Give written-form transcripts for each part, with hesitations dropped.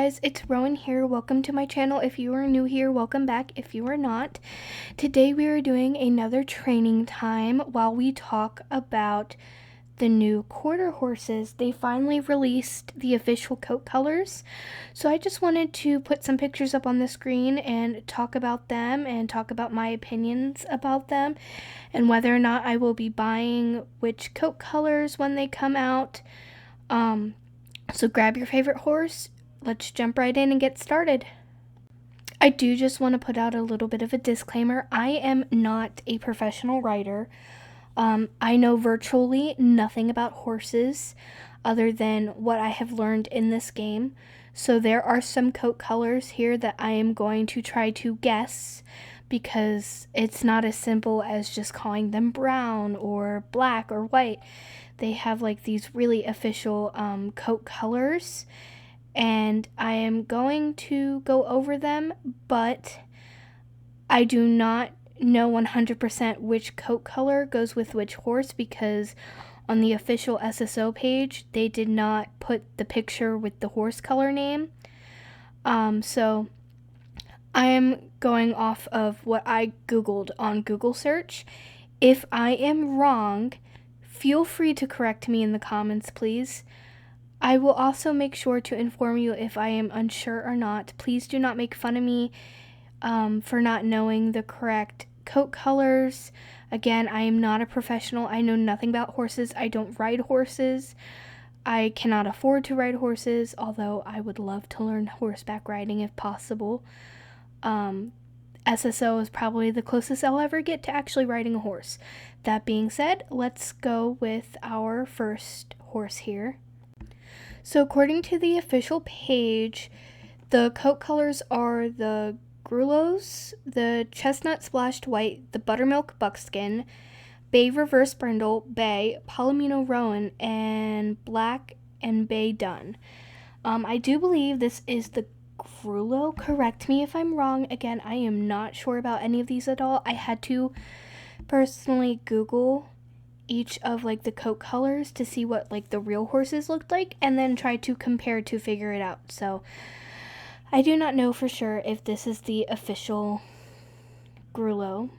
guys, it's Rowan here. Welcome to my channel. If you are new here, welcome back. If you are not, today we are doing another training time while we talk about the new quarter horses. They finally released the official coat colors, so I just wanted to put some pictures up on the screen and talk about them and talk about my opinions about them and whether or not I will be buying which coat colors when they come out. So grab your favorite horse, let's jump right in and get started. I do just want to put out a little bit of a disclaimer. I am not a professional rider. I know virtually nothing about horses other than what I have learned in this game. So there are some coat colors here that I am going to try to guess because it's not as simple as just calling them brown or black or white. They have like these really official coat colors, and I am going to go over them, but I do not know 100% which coat color goes with which horse because on the official SSO page they did not put the picture with the horse color name. So I am going off of what I googled on Google search. If I am wrong, feel free to correct me in the comments, please. I will also make sure to inform you if I am unsure or not. Please do not make fun of me for not knowing the correct coat colors. Again, I am not a professional. I know nothing about horses. I don't ride horses. I cannot afford to ride horses, although I would love to learn horseback riding if possible. SSO is probably the closest I'll ever get to actually riding a horse. That being said, let's go with our first horse here. So according to the official page, the coat colors are the Grulos, the Chestnut Splashed White, the Buttermilk Buckskin, Bay Reverse Brindle, Bay, Palomino Roan, and Black and Bay Dun. I do believe this is the Grulo. Correct me if I'm wrong. Again, I am not sure about any of these at all. I had to personally Google each of like the coat colors to see what like the real horses looked like and then try to compare to figure it out. So I do not know for sure if this is the official Grulo,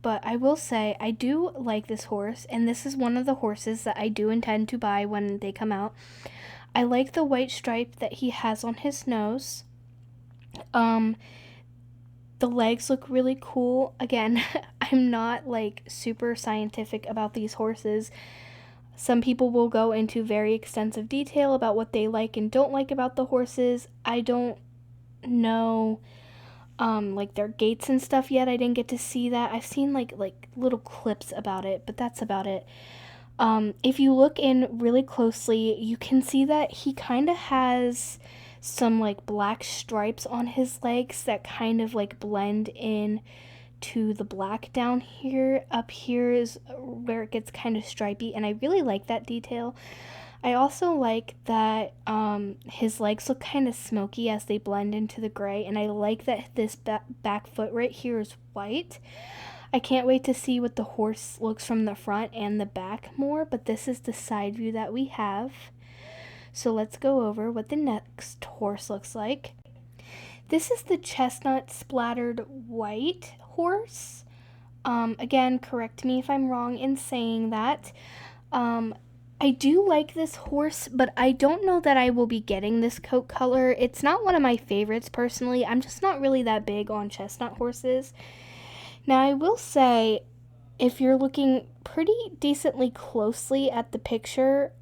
but I will say I do like this horse, and this is one of the horses that I do intend to buy when they come out. I like the white stripe that he has on his nose. The legs look really cool. Again, I'm not like super scientific about these horses. Some people will go into very extensive detail about what they like and don't like about the horses. I don't know like their gaits and stuff yet. I didn't get to see that. I've seen like little clips about it, but that's about it. If you look in really closely, you can see that he kind of has some like black stripes on his legs that kind of like blend in to the black down here. Up here is where it gets kind of stripy, and I really like that detail. I also like that his legs look kind of smoky as they blend into the gray, and I like that this back foot right here is white. I can't wait to see what the horse looks from the front and the back more, but this is the side view that we have. So let's go over what the next horse looks like. This is the Chestnut Splattered White horse. Again, correct me if I'm wrong in saying that. I do like this horse, but I don't know that I will be getting this coat color. It's not one of my favorites personally. I'm just not really that big on chestnut horses. Now, I will say, if you're looking pretty decently closely at the picture,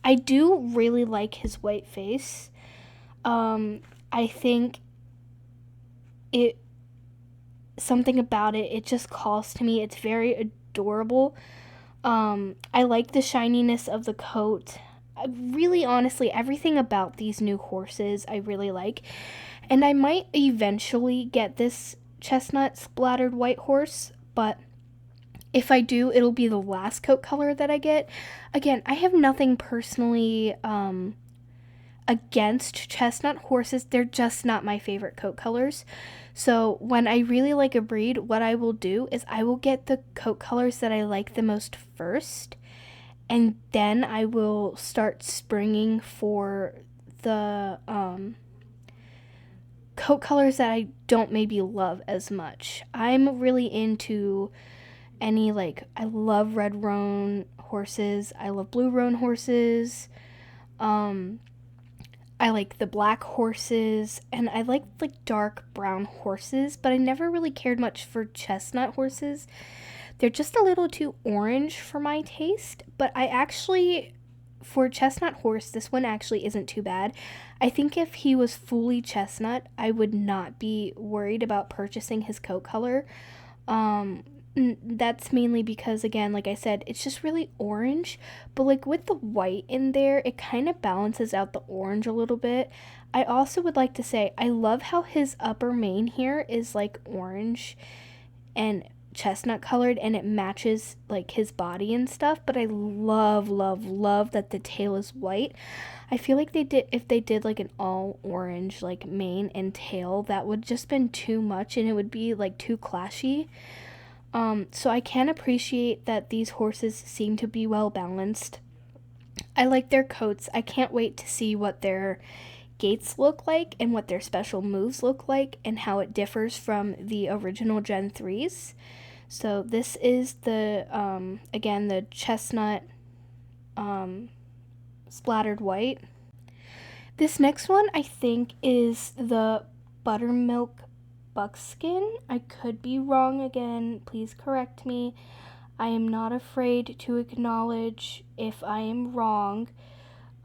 I do really like his white face. I think something about it just calls to me. It's very adorable. I like the shininess of the coat. Really, honestly, everything about these new horses I really like. And I might eventually get this chestnut splattered white horse, but if I do, it'll be the last coat color that I get. Again, I have nothing personally against chestnut horses. They're just not my favorite coat colors. So when I really like a breed, what I will do is I will get the coat colors that I like the most first, and then I will start springing for the coat colors that I don't maybe love as much. I'm really into any, like, I love red roan horses. I love blue roan horses. I like the black horses, and I like dark brown horses, but I never really cared much for chestnut horses. They're just a little too orange for my taste, but I actually, for chestnut horse, this one actually isn't too bad. I think if he was fully chestnut, I would not be worried about purchasing his coat color. That's mainly because, again, like I said, it's just really orange, but like with the white in there, it kind of balances out the orange a little bit. I also would like to say I love how his upper mane here is like orange and chestnut colored, and it matches like his body and stuff, but I love that the tail is white. I feel like if they did like an all orange like mane and tail, that would just been too much and it would be like too clashy. So I can appreciate that these horses seem to be well balanced. I like their coats. I can't wait to see what their gaits look like and what their special moves look like and how it differs from the original Gen 3s. So this is the, again, the chestnut splattered white. This next one I think is the buttermilk buckskin. I could be wrong again. Please correct me. I am not afraid to acknowledge if I am wrong.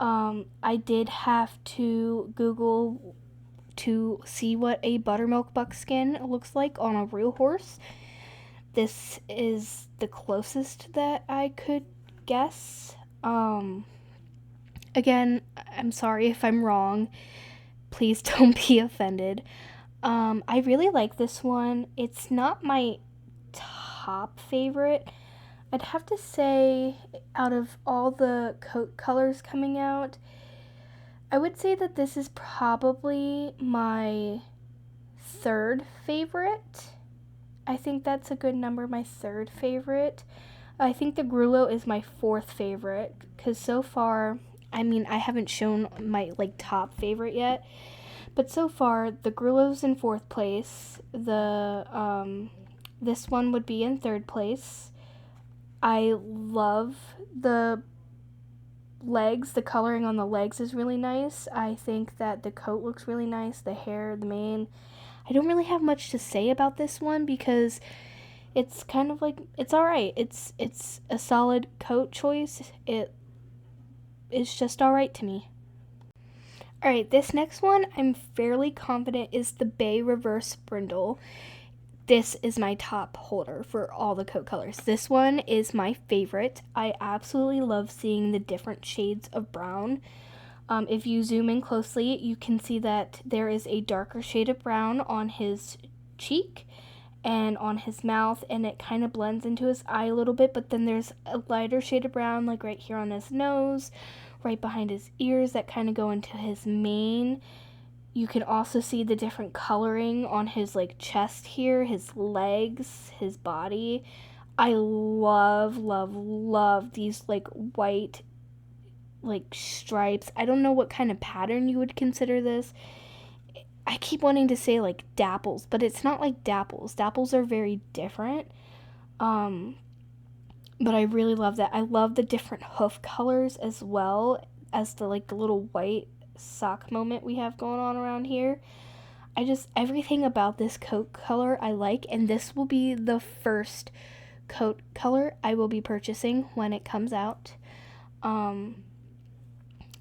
I did have to Google to see what a buttermilk buckskin looks like on a real horse. This is the closest that I could guess. Again, I'm sorry if I'm wrong. Please don't be offended. I really like this one. It's not my top favorite. I'd have to say, out of all the coat colors coming out, I would say that this is probably my third favorite. I think that's a good number, my third favorite. I think the Grullo is my fourth favorite, because so far, I mean, I haven't shown my like top favorite yet. But so far, the Grullo's in fourth place. This one would be in third place. I love the legs. The coloring on the legs is really nice. I think that the coat looks really nice. The hair, the mane. I don't really have much to say about this one because it's kind of like, it's alright. It's a solid coat choice. It's just alright to me. Alright, this next one I'm fairly confident is the Bay Reverse Brindle. This is my top holder for all the coat colors. This one is my favorite. I absolutely love seeing the different shades of brown. If you zoom in closely, you can see that there is a darker shade of brown on his cheek and on his mouth, and it kind of blends into his eye a little bit, but then there's a lighter shade of brown like right here on his nose, right behind his ears that kind of go into his mane. You can also see the different coloring on his like chest here, his legs, his body. I love these like white like stripes. I don't know what kind of pattern you would consider this. I keep wanting to say like dapples, but it's not like dapples. Dapples are very different. But I really love that. I love the different hoof colors as well as the like the little white sock moment we have going on around here. Everything about this coat color I like, and this will be the first coat color I will be purchasing when it comes out.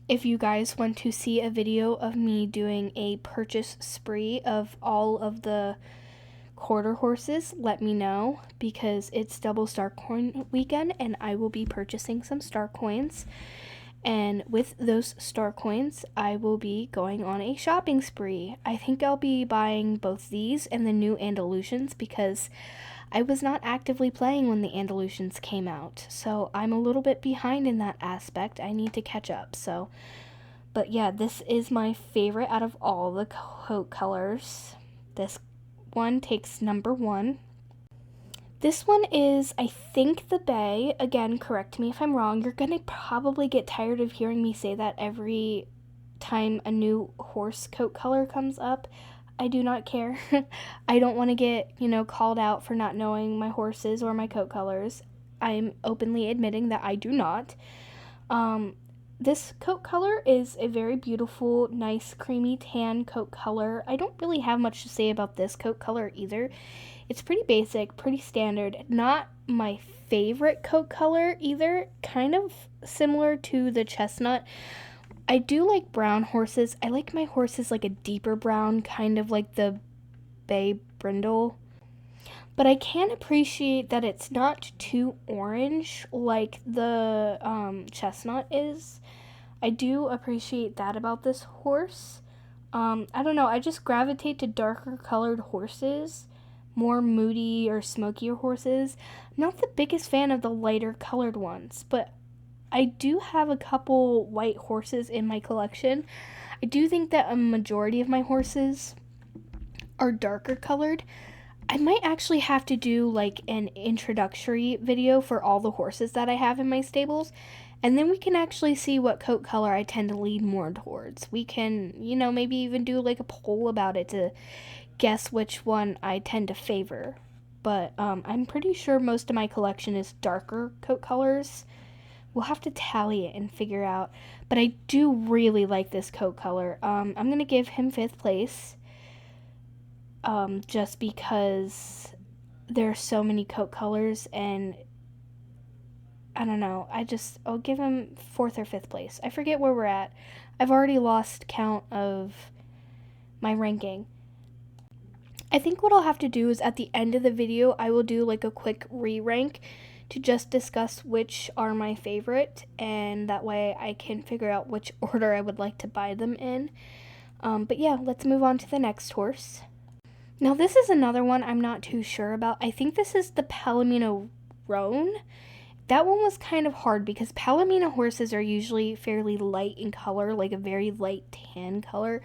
If you guys want to see a video of me doing a purchase spree of all of the quarter horses, let me know, because it's double star coin weekend and I will be purchasing some star coins. And with those star coins, I will be going on a shopping spree. I think I'll be buying both these and the new Andalusians because I was not actively playing when the Andalusians came out. So I'm a little bit behind in that aspect. I need to catch up. But yeah, this is my favorite out of all the coat colors. This one takes number 1. This one is, I think, the Bay. Again, correct me if I'm wrong. You're going to probably get tired of hearing me say that every time a new horse coat color comes up. I do not care. I don't want to get, called out for not knowing my horses or my coat colors. I'm openly admitting that I do not. This coat color is a very beautiful, nice, creamy tan coat color. I don't really have much to say about this coat color either. It's pretty basic, pretty standard. Not my favorite coat color either. Kind of similar to the chestnut. I do like brown horses. I like my horses like a deeper brown, kind of like the Bay Brindle. But I can appreciate that it's not too orange like the chestnut is. I do appreciate that about this horse. I don't know, I just gravitate to darker colored horses, more moody or smokier horses. I'm not the biggest fan of the lighter colored ones, but I do have a couple white horses in my collection. I do think that a majority of my horses are darker colored. I might actually have to do like an introductory video for all the horses that I have in my stables, and then we can actually see what coat color I tend to lean more towards. We can, maybe even do like a poll about it to guess which one I tend to favor. But I'm pretty sure most of my collection is darker coat colors. We'll have to tally it and figure out. But I do really like this coat color. I'm going to give him 5th place. Just because there are so many coat colors, and I don't know, I'll give him 4th or 5th place. I forget where we're at. I've already lost count of my ranking. I think what I'll have to do is at the end of the video, I will do like a quick re-rank to just discuss which are my favorite, and that way I can figure out which order I would like to buy them in. But yeah, let's move on to the next horse. Now this is another one I'm not too sure about. I think this is the Palomino Roan. That one was kind of hard because Palomino horses are usually fairly light in color, like a very light tan color.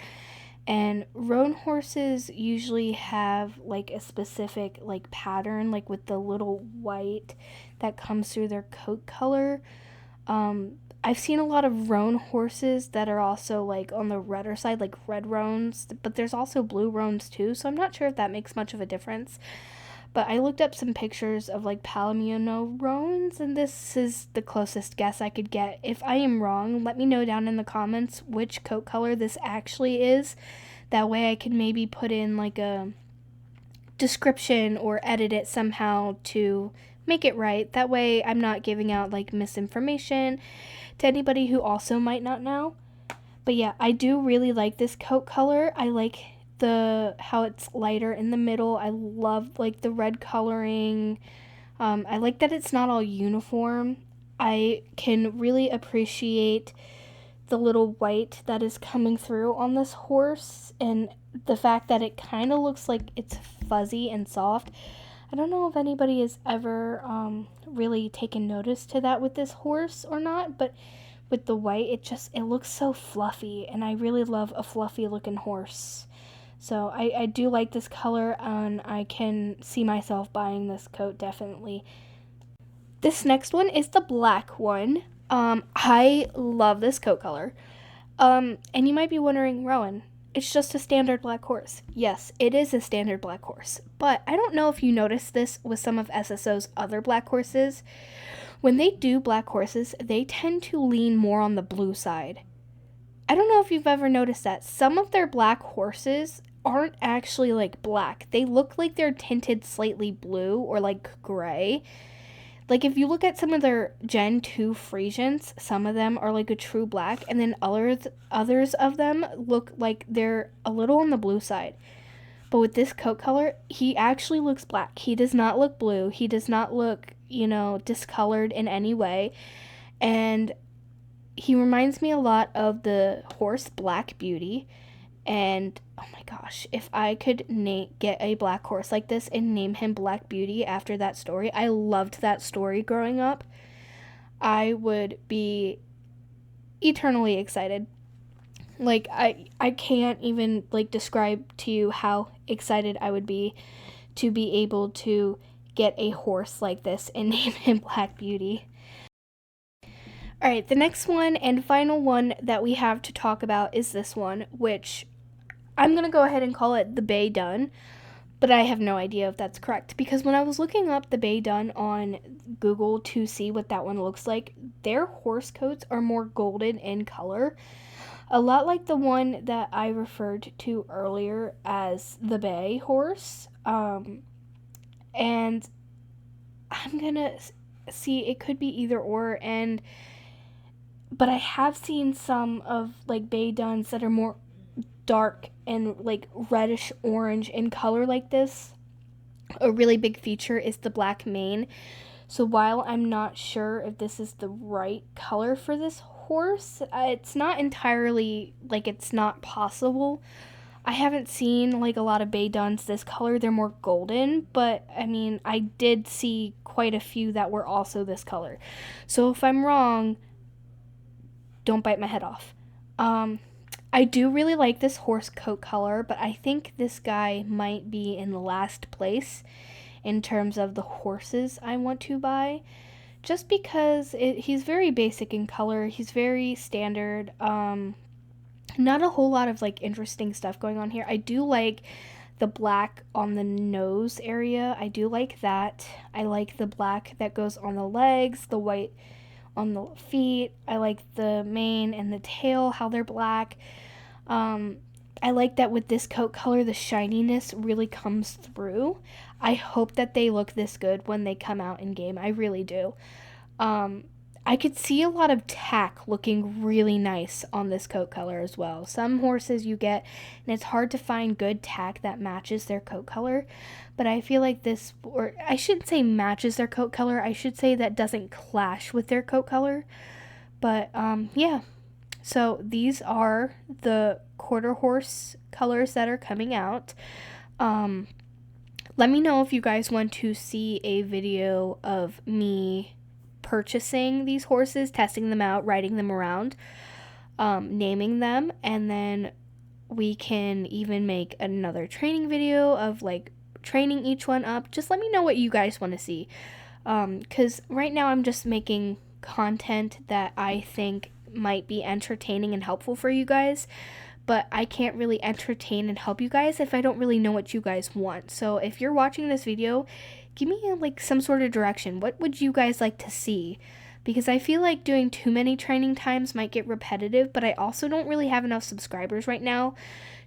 And roan horses usually have like a specific like pattern, like with the little white that comes through their coat color. I've seen a lot of roan horses that are also like on the redder side, like red roans, but there's also blue roans too, so I'm not sure if that makes much of a difference. But I looked up some pictures of like Palomino roans, and this is the closest guess I could get. If I am wrong, let me know down in the comments which coat color this actually is. That way I can maybe put in like a description or edit it somehow to make it right. That way I'm not giving out like misinformation to anybody who also might not know. But yeah, I do really like this coat color. I like how it's lighter in the middle. I love like the red coloring. I like that it's not all uniform. I can really appreciate the little white that is coming through on this horse, and the fact that it kind of looks like it's fuzzy and soft. I don't know if anybody has ever really taken notice to that with this horse or not, but with the white, it looks so fluffy, and I really love a fluffy looking horse. So I do like this color, and I can see myself buying this coat definitely. This next one is the black one. I love this coat color. And you might be wondering, Rowan, it's just a standard black horse. Yes, it is a standard black horse. But I don't know if you noticed this with some of SSO's other black horses. When they do black horses, they tend to lean more on the blue side. I don't know if you've ever noticed that. Some of their black horses aren't actually like black. They look like they're tinted slightly blue or like gray. Like if you look at some of their Gen 2 Friesians, some of them are like a true black, and then others of them look like they're a little on the blue side. But with this coat color, he actually looks black. He does not look blue. He does not look, discolored in any way. And he reminds me a lot of the horse Black Beauty. And oh my gosh, if I could get a black horse like this and name him Black Beauty after that story, I loved that story growing up, I would be eternally excited. Like I can't even like describe to you how excited I would be to be able to get a horse like this and name him Black Beauty. Alright, the next one and final one that we have to talk about is this one, which I'm going to go ahead and call it the Bay Dun, but I have no idea if that's correct, because when I was looking up the Bay Dun on Google to see what that one looks like, their horse coats are more golden in color, a lot like the one that I referred to earlier as the Bay horse. And I'm gonna see, it could be either or, but I have seen some of like Bay Duns that are more dark and like reddish orange in color like this. A really big feature is the black mane. So while I'm not sure if this is the right color for this horse, it's not entirely like it's not possible. I haven't seen like a lot of Bay Duns this color. They're more golden, but I mean, I did see quite a few that were also this color. So if I'm wrong, don't bite my head off. I do really like this horse coat color, but I think this guy might be in the last place in terms of the horses I want to buy. Just because he's very basic in color, he's very standard. Not a whole lot of like interesting stuff going on here. I do like the black on the nose area. I do like that. I like the black that goes on the legs, the white on the feet. I like the mane and the tail, how they're black. I like that with this coat color, the shininess really comes through. I hope that they look this good when they come out in game. I really do. I could see a lot of tack looking really nice on this coat color as well. Some horses you get, and it's hard to find good tack that matches their coat color. But I feel like this, or I shouldn't say matches their coat color, I should say that doesn't clash with their coat color. But yeah, so these are the quarter horse colors that are coming out. Let me know if you guys want to see a video of me purchasing these horses, testing them out, riding them around, naming them, and then we can even make another training video of like training each one up. Just let me know what you guys want to see, because right now I'm just making content that I think might be entertaining and helpful for you guys, but I can't really entertain and help you guys if I don't really know what you guys want. So if you're watching this video, give me like some sort of direction. What would you guys like to see? Because I feel like doing too many training times might get repetitive, but I also don't really have enough subscribers right now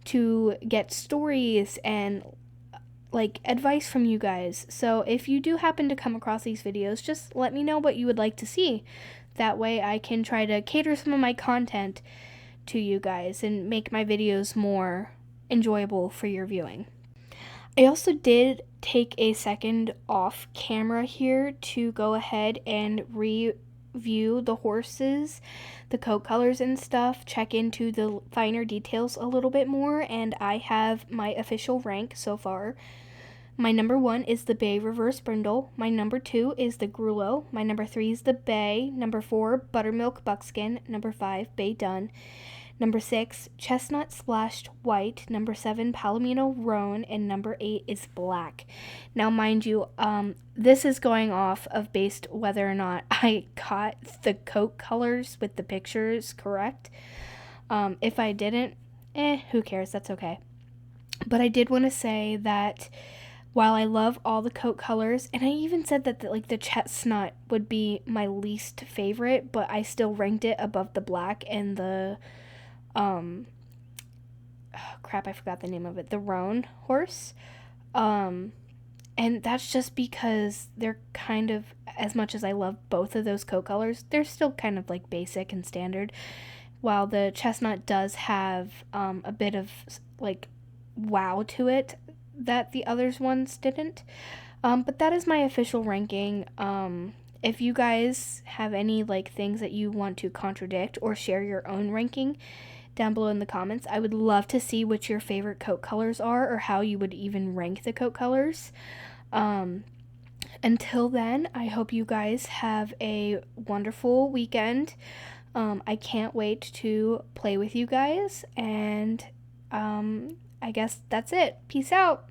to get stories and like advice from you guys. So if you do happen to come across these videos, just let me know what you would like to see. That way I can try to cater some of my content to you guys and make my videos more enjoyable for your viewing. I also did take a second off camera here to go ahead and review the horses, the coat colors and stuff, check into the finer details a little bit more, and I have my official rank so far. My number 1 is the Bay Reverse Brindle. My number 2 is the Grullo. My number 3 is the Bay. Number 4, Buttermilk Buckskin. Number 5, Bay Dun. Number 6, Chestnut Splashed White. Number 7, Palomino Roan. And number 8 is Black. Now, mind you, this is going off of based whether or not I got the coat colors with the pictures correct. If I didn't, who cares? That's okay. But I did want to say that while I love all the coat colors, and I even said that the chestnut would be my least favorite, but I still ranked it above the black and the I forgot the name of it, the roan horse. And that's just because they're kind of, as much as I love both of those coat colors, they're still kind of like basic and standard, while the chestnut does have a bit of like wow to it that the others ones didn't. But that is my official ranking. If you guys have any like things that you want to contradict or share your own ranking down below in the comments, I would love to see what your favorite coat colors are or how you would even rank the coat colors. Until then, I hope you guys have a wonderful weekend. I can't wait to play with you guys, and I guess that's it. Peace out.